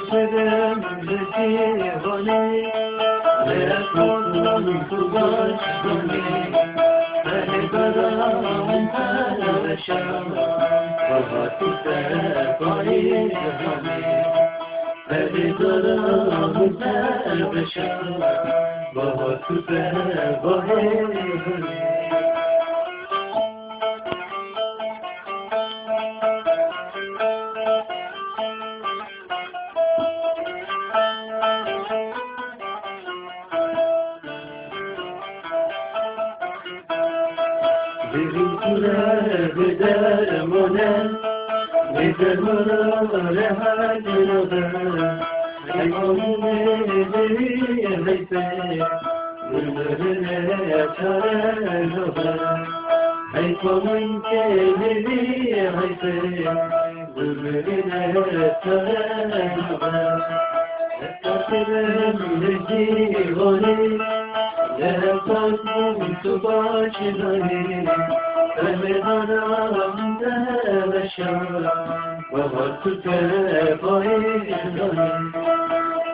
شدم بجیغانی لکن تو باشدانی بله برام پرشم با تو سرپایی جهانی بله برام پرشم با تو سرپایی جهانی Bizim kule dermone, dermone hacıroda, ayağımı heype, güllerine çareloda, ayağımın kelini heype, güllerine çareloda, esasırım divani. لکن تو باشدانی بمیدانم دلشم با تو پای جانی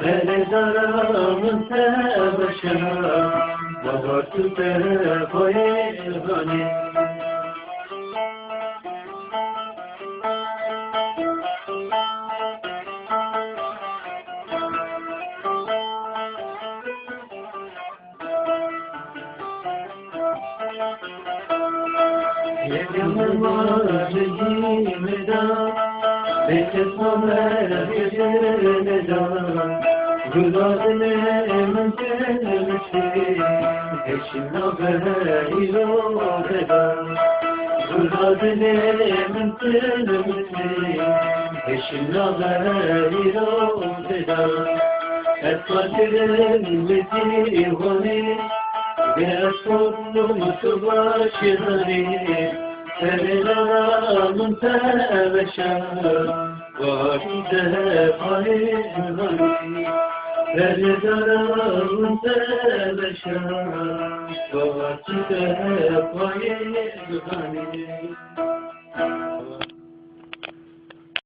بمیدانم دلشم با تو پای جانی Yekemem acıyımda, bekletmem herkesine Gülazine mentemişti, eşim haberi orada Gülazine mentemişti, eşim haberi orada Esmatirim bitirvani Yaşlandım şu başlarını Sevdanamın teveşem Vakite paylaşmanı Sevdanamın teveşem Vakite paylaşmanı